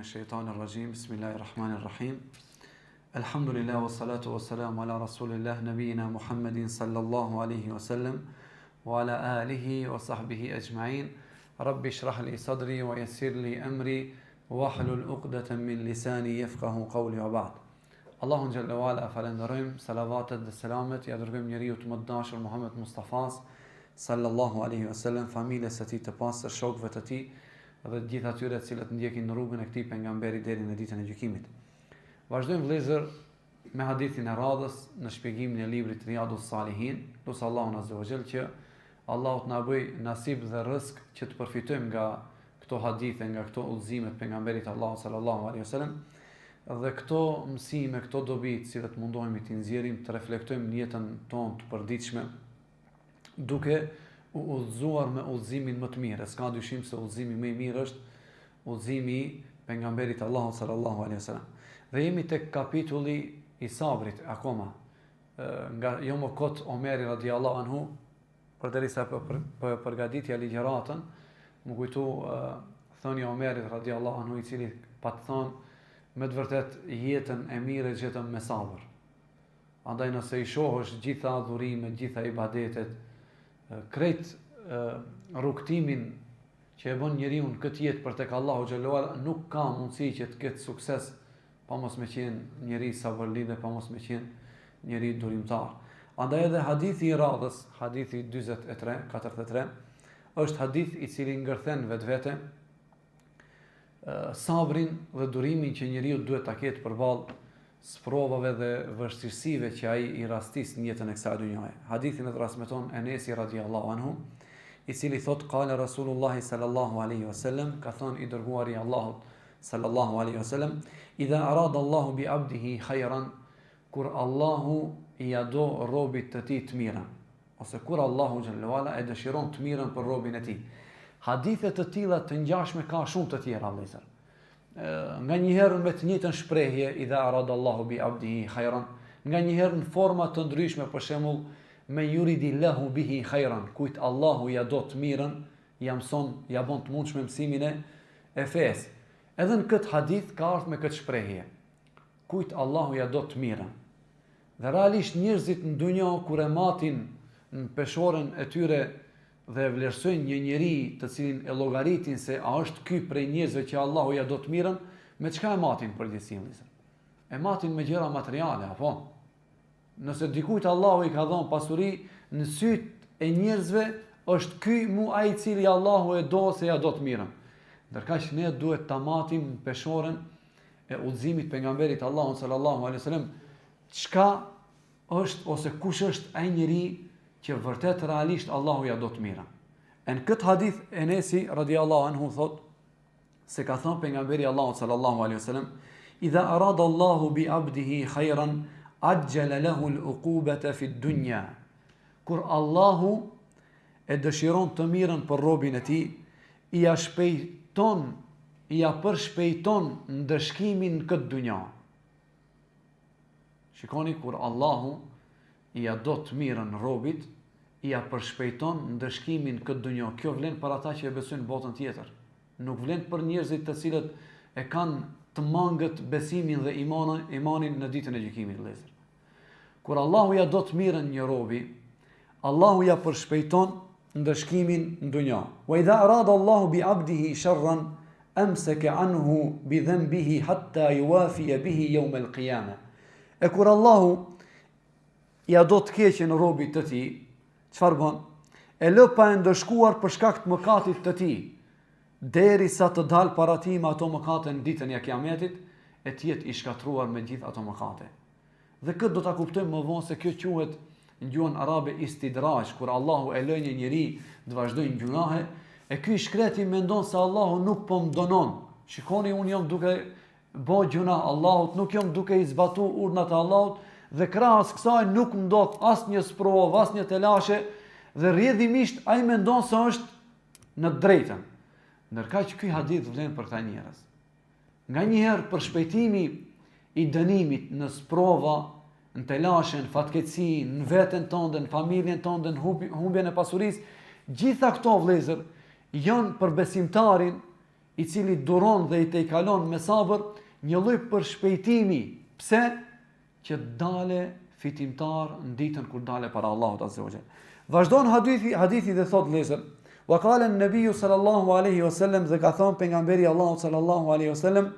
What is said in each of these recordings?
الشيطان الرجيم بسم الله الرحمن الرحيم الحمد لله والصلاة والسلام على رسول الله نبينا محمد صلى الله عليه وسلم وعلى آله وصحبه أجمعين رب اشرح لي صدري ويسر لي أمري واحلل عقدة من لساني يفقه قولي وبعد Allahun xhalla wala falenderojm, salavatet dhe selamet ja dërgojm njeriu të më dashur Muhammed Mustafas sallallahu alaihi wasallam, familjes së tij të pastër, shokëve të tij dhe të gjithë atyre të cilët ndjekin në rrugën e këtij pejgamberi deri në ditën e gjykimit. Vazhdojmë vëllezër me hadithin e radhës në shpjegimin e librit Riyadus Salihin, lutë Allahun azza wa jall që Allahu të na bëj nasib dhe rrezik që të përfitojmë nga këto hadithe, nga këto udhëzime të pejgamberit Allahu sallallahu alaihi wasallam. Dhe këto mësime, këto dobi të cilat mundohemi të nxjerrim, të reflektojmë në jetën tonë të përditshme, duke u udhëzuar me udhëzimin më të mirë. S'ka dyshim se udhëzimi më i mirë është udhëzimi i pejgamberit Allahu sallallahu alaihi wasallam. Dhe jemi tek kapitulli i sabrit akoma. Nga jo më kot Omeri radiallahu anhu, përderisa përgatitja ligjëratën, më kujtu thënia Omerit radiallahu anhu, i cili pa të thonë me të vërtet jetën e mirë gjetëm me sabër. Andaj nëse i shohësh gjitha adhurimet, gjitha ibadetet, krejt rrugtimin që e bën njeriu në këtë jetë për tek Allahu xhallahu ala, nuk ka mundësi që të ketë sukses pa mos me qenë njeri sabërli dhe pa mos me qenë njeri durimtar. Andaj edhe hadithi i radhës, hadithi 43, është hadith i cili ngërthen vetvete sabrin dhe durimin që njeriu duhet ta ketë përballë sprovave dhe vështirësive që ai i rastis në jetën e kësaj dhunjaje. Hadithin e transmeton Enesi radiallahu anhu, i cili thot qala Rasulullah sallallahu alaihi wasallam, ka thënë i dërguari i Allahut sallallahu alaihi wasallam, idha arada Allahu bi abdihi khayran, kur Allahu i do robit të tij të mirën, ose kur Allahu xhallahu ala e dëshiron të mirën për robin e tij. Hadithe të tilla të ngjashme ka shumë të tjera vëllezër. Nga njëherë me të njëjtën shprehje idha arada Allahu bi abdihi khayran, nga njëherë në forma të ndryshme, për shembull me yuridillahu bihi khayran, kujt Allahu ja do të mirën, ja mëson, ja bën të mundshme mësimin e fesë. Edhe në këtë hadith ka ardhur me këtë shprehje, kujt Allahu ja do të mirën. Dhe realisht njerëzit në dunjë kur e matin në peshorën e tyre dhe vlerësojnë një njeri të cilin e llogaritin se a është ky prej njerëzve që Allahu ja do të mirën, me çka e matin përgjithësisht? E matin me gjëra materiale, apo? Nëse dikujt Allahu i ka dhënë pasuri, në sytë e njerëzve është ky mu ai i cili Allahu e do se ja do të mirën. Ndërkaq ne duhet ta matim në peshorën e udhëzimit pejgamberit Allahu sallallahu alaihi wasallam, çka është ose kush është ai njeri që vërtet realisht Allahu ja do të mirën. Në këtë hadith Enesi radiallahu anhu thot se ka thënë pejgamberi Allahu sallallahu alaihi wasallam, idha arada Allahu bi abdihi khayran ajjala lahu al-uqubata fi ad-dunya. Kur Allahu e dëshiron të mirën për robin e tij, i përshpejton ndëshkimin në këtë dunja. Shikoni, kur Allahu i do të mirën robit, i përshpejton ndëshkimin këtë dunjë. Kjo vlen për ata që e besojnë botën tjetër. Nuk vlen për njerëzit të cilët e kanë të mangët besimin dhe imanin në ditën e gjykimit, vëllezër. Kur Allahu ja do të mirën një robi, Allahu ja përshpejton ndëshkimin në dunjë. Wa idha arada Allahu bi abdihi sharran amsaka anhu bi dhanbihi hatta yuwafi bihi yawm al-qiyamah. E kur Allahu ja do të keqen robit të tij, çfarë bën? E lë pa e ndëshkuar për shkak të mëkatit të tij, derisa të dalë para tij me ato mëkate në ditën e Kiametit, e të jetë i shkatruar me gjithë ato mëkate. Dhe këtë do ta kuptojmë më vonë se kjo quhet në gjuhën arabe istidraj, kur Allahu e lë një njeri të vazhdojë gjunahe, e ky i shkreti mendon se Allahu nuk po më donon. Shikoni, unë jam duke bë gjuna Allahut, nuk jam duke i zbatuar urdhnat e Allahut, dhe krahas kësaj nuk më ndodh asnjë sprovë, asnjë telashe, dhe rrjedhimisht ai mendon se është në drejtën. Ndërkaq ky hadith vlen për këta njerëz. Nganjëherë për shpejtimi i dënimit në sprova, në telashe, në fatkeqësi, në veten tënde, në familjen tënde, në humbjen e pasurisë, gjitha këto vëllezër janë për besimtarin i cili duron dhe i tejkalon me sabër një lloj përshpejtimi. Pse? Që dale fitimtar në ditën kur dale para Allahut azza wa jall. Vazhdon hadithi dhe thot vëllezër, wa qala an-nabiy sallallahu alaihi wasallam, dhe ka thënë pejgamberi Allahut sallallahu alaihi wasallam,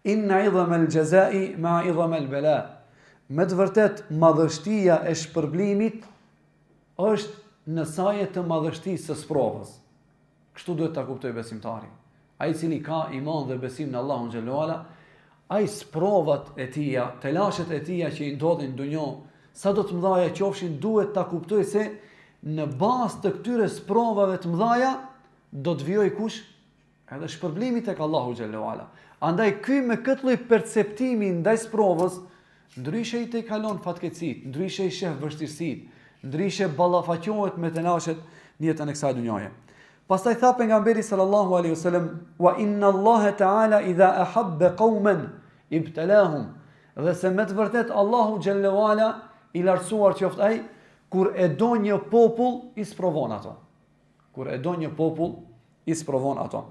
inna idhama al-jazaa'i ma'a idhama al-bala. Me të vërtet madhështia e shpërblimit është në saje të madhështisë së sprovës. Kështu duhet ta kuptoj besimtari. Ai i cili ka iman dhe besim në Allahun xhallahu ala, ai sprovat e tija, telashet e tija që i ndodhin në dunjë, sa do të mëdhaja qofshin, duhet ta kuptoj se në bazë të këtyre sprovave të mëdhaja do të vijoj kush? Edhe shpërblimi tek Allahu xhallahu ala. Andaj ky me këtë lloj perceptimi ndaj sprovës, ndryshe i tejkalon fatkeqësitë, ndryshe i sheh vështirësitë, ndryshe ballafaqohet me telashet në jetën e kësaj dunjaje. Pastaj tha pejgamberi sallallahu alaihi wasallam, wa inna Allaha ta'ala idha ahabba qauman ibtalahum. Dhe se me të vërtet Allahu xhallahu ala i lartësuar qoftë ai, kur e do një popull i sprovon ato. Kur e do një popull i sprovon ato.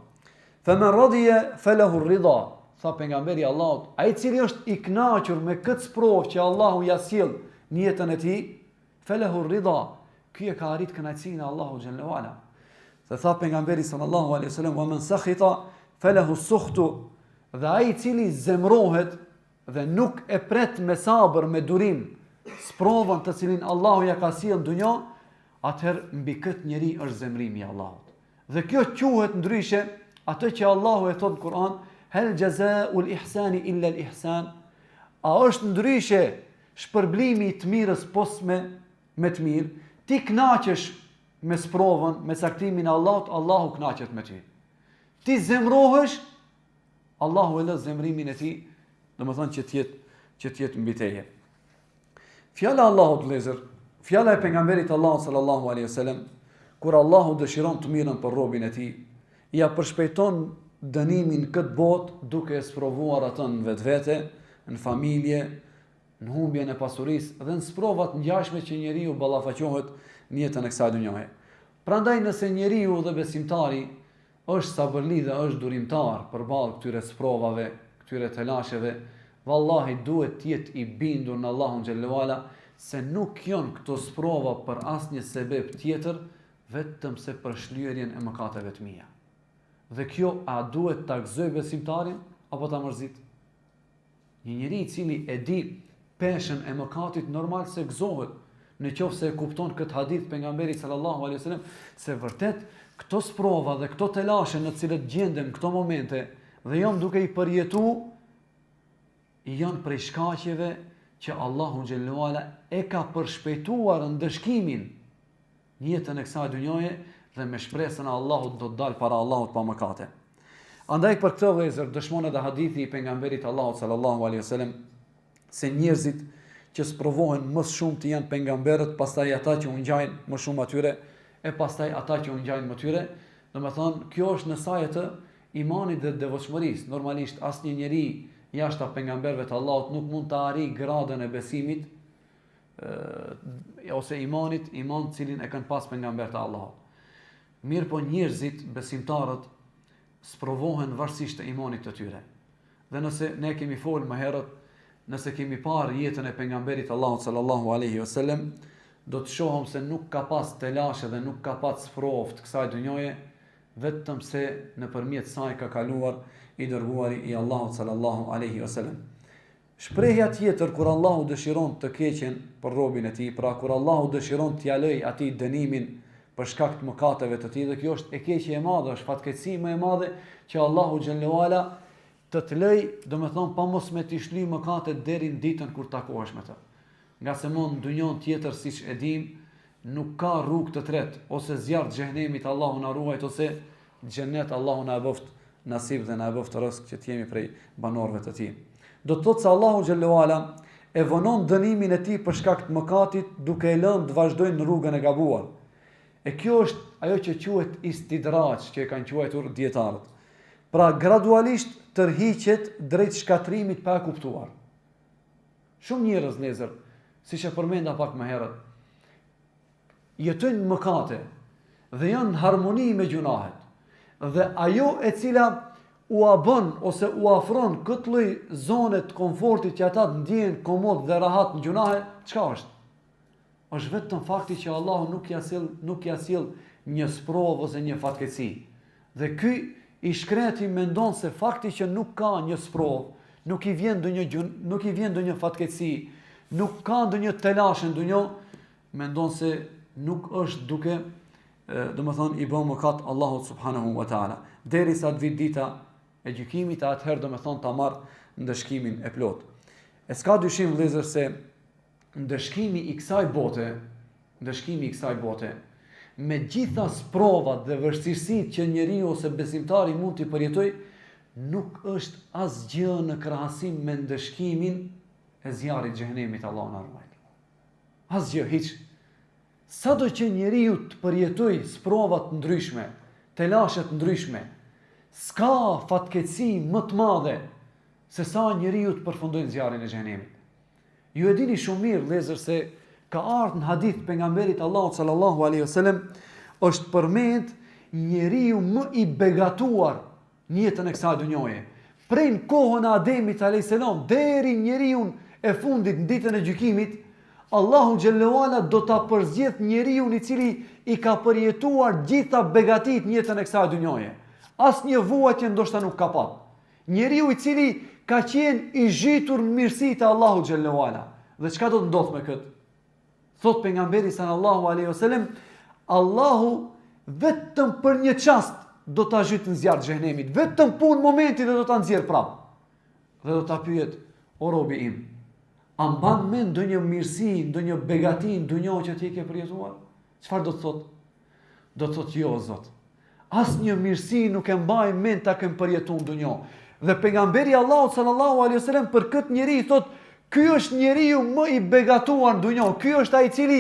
Faman radiya falahu ar-ridha. Tha pejgamberi Allahut, ai i cili është i kënaqur me këtë sprovë që Allahu ja sjell në jetën e tij, falahu ar-ridha. Ky e ka arrit kënaqësinë e Allahu xhallahu ala. Se tha pejgamberi sallallahu alaihi wasallam, wa man sakhita falahu as-sukhtu. Dhe ai i cili zemrohet dhe nuk e pret me sabër, me durim, sprovën të cilin Allahu ja ka sjellë në dunjë, atëherë mbi këtë njeri është zemrimi i Allahut. Dhe kjo quhet ndryshe atë që Allahu e thot në Kur'an, hel jazaa'ul ihsani illa al-ihsan. A është ndryshe shpërblimi i të mirës pos me të mirë? Ti kënaqesh me sprovën, me saktimin e Allahut, Allahu kënaqet me ty. Ti zemrohesh, Allahu e lë zemrimin e tij, domethënë që të jetë mbi teje. Fjala e Allahut vëllezër, fjala e pejgamberit Allahut sallallahu alaihi wasallam, kur Allahu dëshiron të mirën për robën e tij, ja përshpejton dënimin këtë botë duke e sprovuar atë në vetvete, në familje, në humbjen e pasurisë dhe në sprovat ngjashme që njeriu ballafaqohet në jetën e kësaj dunjaje. Prandaj nëse njeriu dhe besimtari është sabërli dhe është durimtar përballë këtyre sprovave, këtyre telasheve, vallahi duhet të jetë i bindur në Allahun xhallahu ala se nuk janë këto sprova për asnjë sebeb tjetër vetëm se për shlyerjen e mëkateve të mia. Dhe kjo a duhet ta gëzoj besimtarin apo ta mërzit? Një njeri i cili e di peshën e mëkatit normal se gëzohet, në qoftë se e kupton këtë hadith pejgamberit sallallahu alaihi wasallam se vërtet këto sprova dhe këto telashe në të cilët gjendem këto momente dhe jam duke i përjetu, janë prej shkaqeve që Allahu xhallahu ala e ka përshpejtuar ndëshkimin në jetën e kësaj dunjaje dhe me shpresën e Allahut do të dalë para Allahut pa mëkate. Andaj për këtë vëllezër dëshmon edhe hadithi i pejgamberit Allahut sallallahu alaihi wasallam se njerëzit që sprovohen më shumë të janë pejgamberët, pastaj ata që u ngjajnë më shumë atyre, e pastaj ata që u ngjajnë më tyre. Domethënë, kjo është në saje të imanit dhe devotshmërisë. Normalisht asnjë njeri jashtë pejgamberëve të Allahut nuk mund të arrijë gradën e besimit ose iman të cilin e kanë pas pejgamberët e Allahut. Mirë po njerëzit, besimtarët, sprovohen varësisht të imanit të tyre. Dhe nëse ne kemi folë më herët, nëse kemi parë jetën e pejgamberit Allahut sallallahu alaihi wasallam, do të shohim se nuk ka pas telashe dhe nuk ka pas sprovë të kësaj dunjaje, vetëm se nëpërmjet saj ka kaluar i dërguari i Allahut sallallahu alaihi wasallam. Shprehja tjetër kur Allahu dëshiron të keqen për robën e tij, pra kur Allahu dëshiron t'ia lëj atij dënimin për shkak të mëkateve të tij, dhe kjo është e keqja e madhe, është fatkeqësi më e madhe që Allahu xhallahu ala të lëj, domethënë pa mos me t'i shly mëkatet deri në ditën kur takohesh me të. Nga se në dunjon tjetër siç e dim, nuk ka rrugë të tretë, ose zjarr xhenemit Allahu na ruajt, ose xhenet Allahu na bëft nasib dhe na bëft rrezik që të jemi prej banorëve të tij. Do të thotë se Allahu xhallahu ala e vonon dënimin e tij për shkak të mëkatit duke e lënë të vazhdojnë në rrugën e gabuar. E kjo është ajo që quhet istidraj, që e kanë quajtur dietarët. Pra gradualisht tërhiqet drejt shkatrimit pa e kuptuar. Shumë njerëz vëllezër, siç e përmenda pak më herët, jetojnë mëkate dhe janë në harmoni me gjunahet Dhe ajo e cila u bën ose u afron këtë lloj zone të komfortit që ata ndjehen komod dhe rahat në gjunahe, çka është? Është vetëm fakti që Allahu nuk ja sill një sprovë ose një fatkeqësi. Dhe ky i shkreti mendon se fakti që nuk ka një sprovë, nuk i vjen ndonjë fatkeqësi, nuk ka ndonjë telash në dunjë, mendon se nuk është duke i bën mëkat Allahut subhanahu wa taala. Derisa të vit dita e gjykimit, atëherë ta marr ndëshkimin e plot. E s'ka dyshim vëllezër se ndëshkimi i kësaj bote, me gjitha sprovat dhe vështirësitë që njeriu ose besimtari mund t'i përjetoj, nuk është asgjë në krahasim me ndëshkimin e zjarrit xhenemit, Allahu na ruaj. Asgjë, hiç. Sado që njeriu të përjetoj sprova të ndryshme, telashe të ndryshme, s'ka fatkeqësi më të madhe se sa njeriu të përfundojë zjarrin e xhenemit. Ju e dini shumë mirë vëllezër se ka ardhur në hadith pejgamberit Allahut sallallahu alaihi wasallam, është përmend njeriu më i begatuar në jetën e kësaj dhunjoje. Prej kohën e Ademit alayhis salam deri njeriu e fundit në ditën e gjykimit, Allahu xhallahu ala do ta përzgjedh njeriu i cili i ka përjetuar gjitha begatit në jetën e kësaj dhunjoje. Asnjë vuajtje ndoshta nuk ka pat. Njeriu i cili ka qenë i zhytur në mirësitë e Allahut xhallahu ala. Dhe çka do të ndodh me këtë? Thot pejgamberi sallallahu alaihi wasallam, Allahu vetëm për një çast do ta zhyt në zjarr të xhenemit, vetëm punë momenti dhe do ta nxjerr prapë. Dhe do ta pyet: o robi im, a mban mend ndonjë mirësi, ndonjë begati në dunjë që ti ke përjetuar? Çfarë do të thot? Do të thot: jo, Zot. Asnjë mirësi nuk e mbaj mend ta kem përjetuar në dunjë. Dhe pejgamberi Allahut sallallahu alaihi wasallam për këtë njerëz thot: ky është njeriu më i begatuar në dunjë. Ky është ai i cili,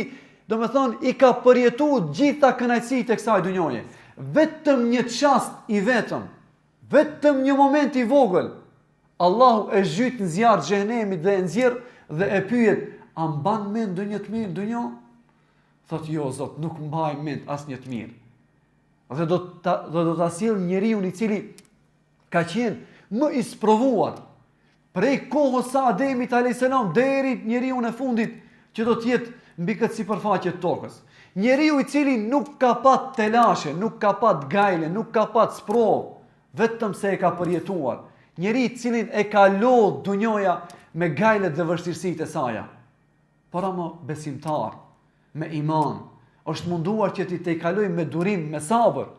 i ka përjetuar gjitha kënaqësitë e kësaj dunjoje. Vetëm një çast i vetëm një moment i vogël, Allahu e zhyt në zjarr të xhenemit dhe e nxjerr dhe e pyet: a mban mend ndonjë të mirë në dunjë? Thot: jo, Zot, nuk mbaj mend asnjë të mirë. Dhe do ta sjell njeriu i cili ka qenë më i sprovuar prej kohës së Ademit alayhis salam deri njeriu në fundit që do të jetë mbi këtë sipërfaqe të tokës. Njeriu i cili nuk ka pat telashe, nuk ka pat gajle, nuk ka pat sprovë, vetëm se e ka përjetuar. Njeri i cilin e ka lodhur dunjoja me gajlet dhe vështirësitë e saj. Por ama besimtar, me iman, është munduar që ti të kaloj me durim, me sabër,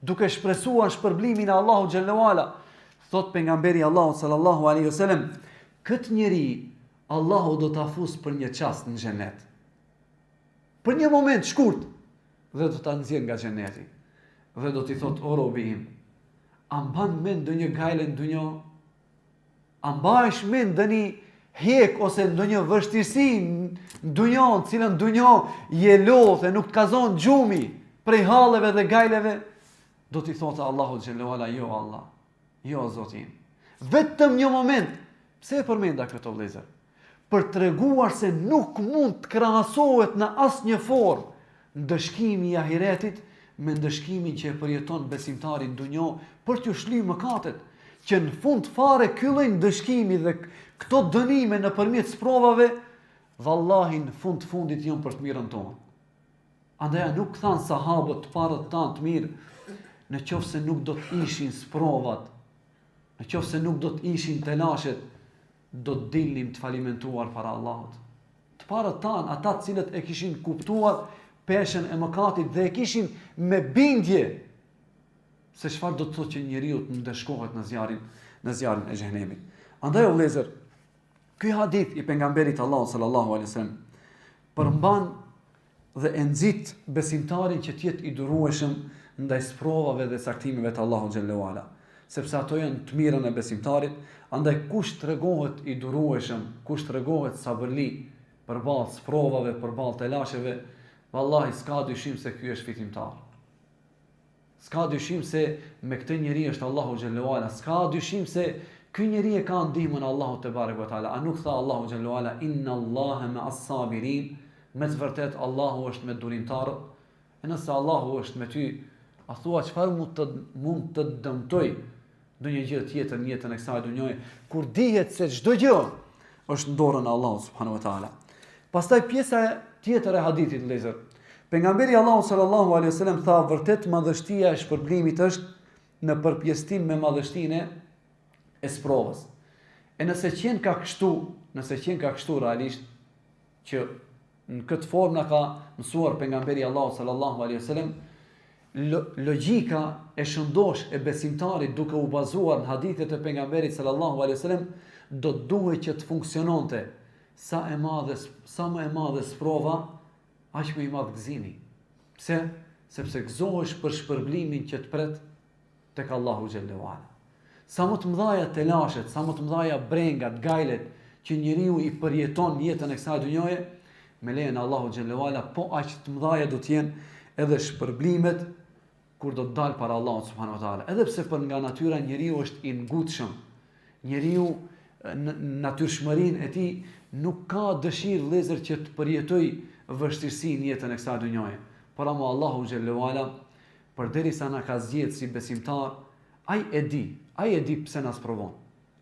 duke shpresuar shpërblimin e Allahut xhallahu ala. Thot pejgamberi Allahut sallallahu alaihi wasallam, këtë njeri Allahu do ta fus për një çast në xhenet. Për një moment shkurt dhe do ta nxjerr nga xheneti. Dhe do t'i thot: o robi im, a mban mend ndonjë gajle në dunjë? A mbahesh mend ndonjë hek ose ndonjë vështirësi në dunjë, në cilën dunjë je lodh e nuk të ka zonë gjumi prej halleve dhe gajleve? Do t'i thotë Allahu xhallahu ala: jo Allah, jo Zoti im. Vetëm një moment. Pse e përmenda këtë vëllezër? Për treguar se nuk mund të krahasohet në asnjë formë ndëshkimi i ahiretit me ndëshkimin që e përjeton besimtari në dunjë për t'u shlyer mëkatet, që në fund fare ky lloj ndëshkimi dhe këto dënime nëpërmjet sprovave, vallahi në fundit janë për të mirën tonë. Andaj nuk than sahabët të parët tanë të mirë, në qoftë se nuk do të ishin sprovat, në qoftë se nuk do të ishin telashet, do të dilnim të falimentuar para Allahut. Të parët tanë, ata të cilët e kishin kuptuar peshën e mëkatit dhe e kishin me bindje se çfarë do të thotë që njeriu të ndeshkohet në zjarrin e xhenemit. Andaj o vëllezër, ky hadith i pejgamberit Allahut sallallahu alaihi wasallam përmban dhe e nxit besimtarin që të jetë i durueshëm ndaj sprovave dhe saktimeve të Allahut xhallahu ala, sepse ato janë të mirën e besimtarit. Andaj kush tregohet i durueshëm, kush tregohet sabërli përballë sprovave, përballë telasheve, vallahi s'ka dyshim se ky është fitimtar. S'ka dyshim se me këtë njeri është Allahu xhallahu ala, s'ka dyshim se ky njeri e ka ndihmën e Allahut te barek ve taala. A nuk tha Allahu xhallahu ala: inna Allaha ma'as sabirin? Me të vërtet Allahu është me durimtarët. E nëse Allahu është me ty, A thua çfarë mund të dëmtoj ndonjë gjë tjetër në jetën e kësaj dunjoje, kur dihet se çdo gjë është në dorën e Allahut subhanahu wa taala. Pastaj pjesa tjetër e hadithit vëllezër. Pejgamberi Allahu sallallahu alaihi wasallam tha vërtet madhështia e shpërblimit është në përpjestim me madhështinë e sprovës. E nëse qenë ka kështu realisht që në këtë formë na ka mësuar pejgamberi Allahu sallallahu alaihi wasallam, logjika e shëndosh e besimtarit duke u bazuar në hadithet e pejgamberit sallallahu alaihi wasallam do të duhet që të funksiononte sa më e madhe sprova, aq më i madh gëzimi. Pse? Sepse gëzohesh për shpërblimin që të pret tek Allahu xhallahu ala. Sa më të mëdhaja telashet, sa më të mëdhaja brengat, gajlet që njeriu i përjeton jetën e kësaj dunjoje, me lejen e Allahu xhallahu ala, po aq të mëdhaja do të jenë edhe shpërblimet kur do të dalë para Allahut subhanahu wa taala. Edhe pse për nga natyra njeriu është i ngutshëm. Njeriu në natyrshmërinë e tij nuk ka dëshirë vëllezër që të përjetoj vështirësi në jetën e kësaj dunjoje. Por ama Allahu xhallahu ala, përderisa na ka zgjedhur si besimtar, ai e di pse na sprovon.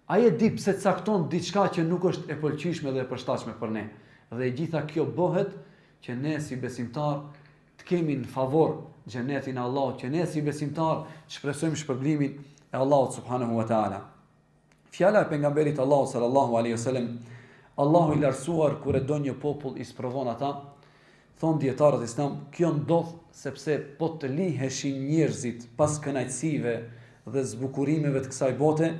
Ai e di pse cakton diçka që nuk është e pëlqyeshme dhe e përshtatshme për ne. Dhe e gjitha kjo bëhet që ne si besimtar të kemi në favor xhenetin e Allahut, që ne si besimtar të shpresojmë shpërblimin e Allahut subhanahu wa taala. Fjala e pejgamberit Allahu sallallahu alaihi wasallam, Allahu i lartësuar kur e do një popull i sprovon ata, thon dietarët islam, kjo ndodh sepse po të liheshin njerëzit pas kënaqësive dhe zbukurimeve të kësaj bote,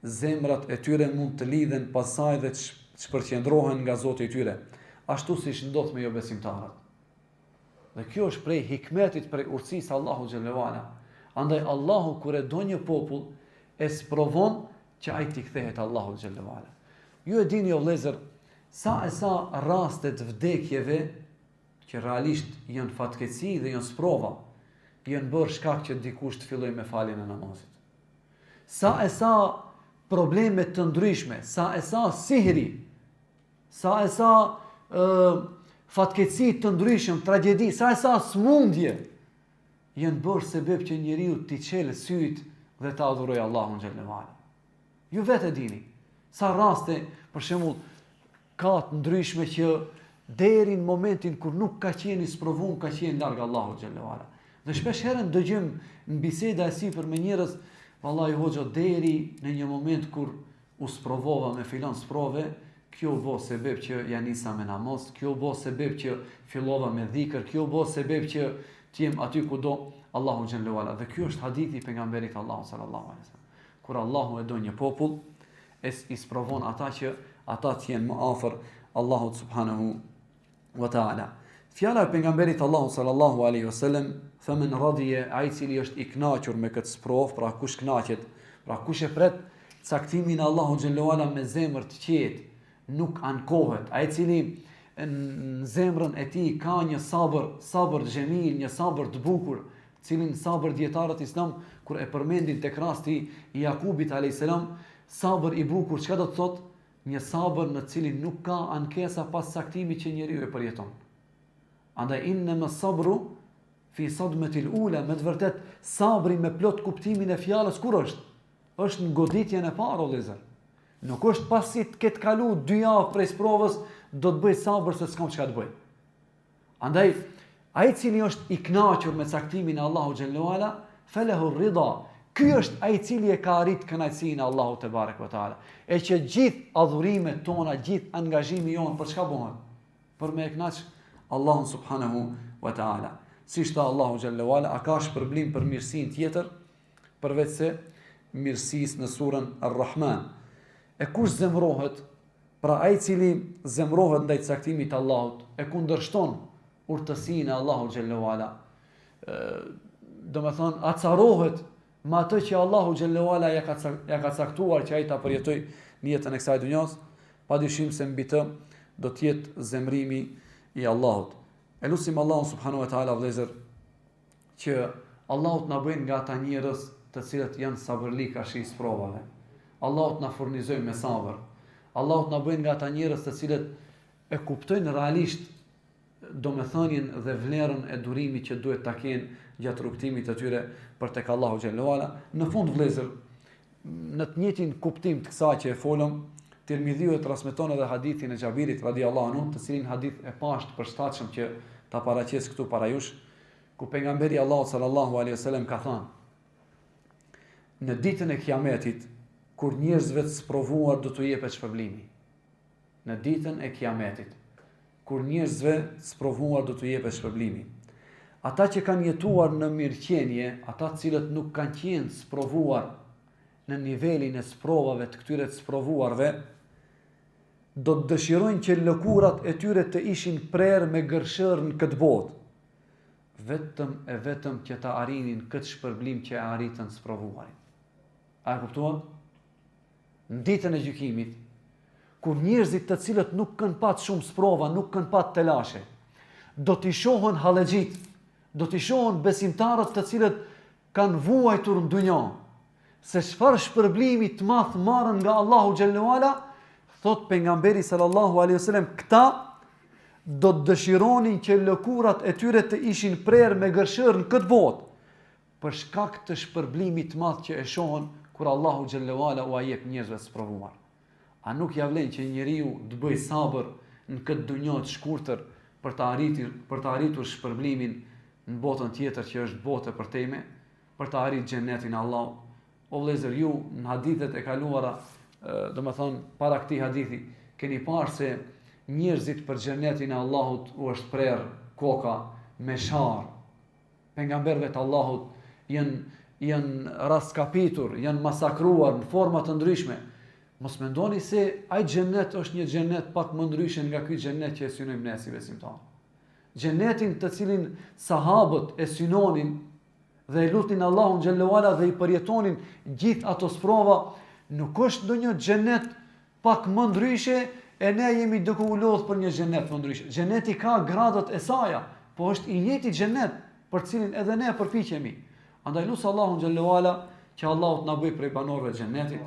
zemrat e tyre mund të lidhen pas saj dhe të përqendrohen nga Zoti i tyre, ashtu siç ndodh me jo besimtarët. Dhe kjo është prej hikmetit, prej urtësisë Allahu xhallahu ala. Andaj Allahu kur e do një popull e sprovon që ai t'i kthehet Allahu xhallahu ala. Ju e dini o vëllezër, sa raste të vdekjeve që realisht janë fatkeqësi dhe janë sprova, janë bërë shkak që dikush të fillojë me faljen e namazit. Sa probleme të ndryshme, sa sihri, sa fatkeqësi të ndryshëm, tragjedi, sa smundje janë bërë sebeb që njeriu t'i çelë syt dhe ta adhurojë Allahun xhallahu ala. Ju vetë dini sa raste, për shembull, ka të ndryshme që deri në momentin kur nuk ka qenë i sprovuar, ka qenë larg Allahut xhallahu ala. Dhe shpesh herën dëgjojmë në biseda e sipër me njerëz, vallahi hoxha, deri në një moment kur u sprovova me filan sprove, kjo bo sebeb që ja nisa me namaz, kjo bo sebeb që fillova me dhikr, kjo bo sebeb që t'jem aty ku do Allahu xhallahu ala. Dhe kjo është hadithi pejgamberit Allahu sallallahu alaihi wasallam. Kur Allahu e do një popull, i sprovon ata që ata të jenë më afër Allahut subhanahu wa taala. Fjala e pejgamberit Allahu sallallahu alaihi wasallam, "Faman radiya", ai cili është i kënaqur me këtë sprov, pra kush kënaqet, pra kush e pret caktimin e Allahut xhallahu ala me zemër të qetë, nuk ankohet, ai cili në zemrën e tij ka një sabër xhemil, një sabër të bukur, cilin sabër dietarët islam kur e përmendin tek rasti i Jakubit alayhis salam, sabër i bukur, çka do të thotë? Një sabër në cilin nuk ka ankesa pas saktimit që njeriu e përjeton. Andaj inma sabru fi sadmati al-ula, me të vërtet sabri me plot kuptimin e fjalës kur është? Është në goditjen e parë o vëllezër. Nuk është pasi të ketë kalu 2 javë prej sprovës, do të bëj sabër se s'kam çka të bëj. Andaj, ai cili është i kënaqur me caktimin e Allahu xhallahu ala, falahu rida. Ky është ai cili e ka arrit kënaqësinë e Allahut te barek ve taala. E që gjithë adhurimet tona, gjithë angazhimi jon për çka bëhen? Për me e kënaq Allahun subhanahu wa taala. Si shta Allahu xhallahu ala, a ka shpërblim për mirësinë tjetër përveç se mirësisë në surën Ar-Rahman? E kush zemrohet, pra ai cili zemrohet ndaj caktimit të Allahut, e kundërshton urtësinë e Allahut xhallahu ala. Do të thonë, acarohet me atë që Allahu xhallahu ala ja ka caktuar që ai ta përjetojë në jetën e kësaj dunjos, padyshim se mbi të do të jetë zemrimi i Allahut. E lutim Allahun subhanahu wa taala vëllezër që Allahu të na bëjë nga ata njerëz të cilët janë sabërlik ashi sprovave. Allahu të na furnizojë me sabër. Allahu të na bëjë nga ata njerëz të cilët e kuptojnë realisht domethënien dhe vlerën e durimit që duhet ta kenë gjatë rrugtimit të tyre për tek Allahu xhallahu ala. Në fund vëllezër, në të njëjtin kuptim të kësaj që e folëm, Tirmidhiu e transmeton edhe hadithin e Xhabirit radhiyallahu anhu, të cilin hadith e pashtë përshtatshëm që ta paraqes këtu para jush, ku pejgamberi Allahu sallallahu alaihi wasallam ka thënë: në ditën e Kiametit, kur njerëzve të sprovuar do t'u jepet shpërblimi. Në ditën e Kiametit, kur njerëzve të sprovuar do t'u jepet shpërblimi. Ata që kanë jetuar në mirëqenie, ata të cilët nuk kanë qenë sprovuar në nivelin e sprovave të këtyre të sprovuarve, do të dëshirojnë që lëkurat e tyre të ishin prerë me gërshërë në këtë botë, vetëm që ta arrinin këtë shpërblim që e arritën sprovuarin. A e kuptuat? Në ditën e gjykimit, kur njerëzit të cilët nuk kanë pat shumë sprova, nuk kanë pat telashe, do t'i shohën hallexhit, do t'i shohën besimtarët të cilët kanë vuajtur në dunjë, se çfarë shpërblimi të madh marrën nga Allahu xhallahu ala, thot pejgamberi sallallahu alaihi wasallam, këta do të dëshironin që lëkurat e tyre të ishin prerë me gërshërë në këtë botë, për shkak të shpërblimit të madh që e shohën kur Allahu xhallahu ala u jep njerëzve të sprovuar. A nuk ja vlen që njeriu të bëjë sabër në këtë dunjë të shkurtër për të arritur shpërblimin në botën tjetër që është botë e përteme, për të arritur xhenetin e Allahut? O vëllezër, ju në hadithet e kaluara, domethënë para këtij hadithi, keni parë se njerëzit për xhenetin e Allahut u është prerë koka me sharr. Pejgamberët e Allahut janë raskapitur, janë masakruar në forma të ndryshme. Mos mendoni se ai xhenet është një xhenet pak më ndryshe nga ky xhenet që e synojmë ne si besimtarë. Xhenetin të cilin sahabët e synonin dhe e lutin Allahun xhallahu ala dhe i përjetonin gjithë ato sprova, nuk është ndonjë xhenet pak më ndryshe e ne jemi duke u lodhur për një xhenet më ndryshe. Xheneti ka gradat e saj, po është i njëjti xhenet për cilin edhe ne përpiqemi. Andaj lut Allahun xhallahu ala që Allahu të na bëjë prej banorëve të xhenetit.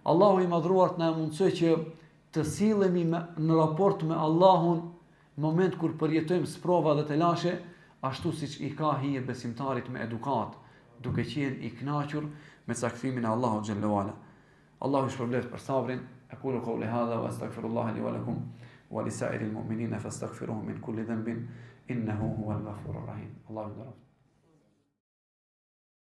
Allahu i madhruar të na mundsoj që të sillemi në raport me Allahun në moment kur përjetojmë sprova dhe telashe, ashtu siç i ka hije besimtarit me edukat, duke qenë i kënaqur me sakthimin e Allahut xhallahu ala. Allahu shpërblet për sabrin. أقول قولي هذا وأستغفر الله لي ولكم ولسائر المؤمنين فاستغفروه من كل ذنب إنه هو الغفور الرحيم. الله يرضى.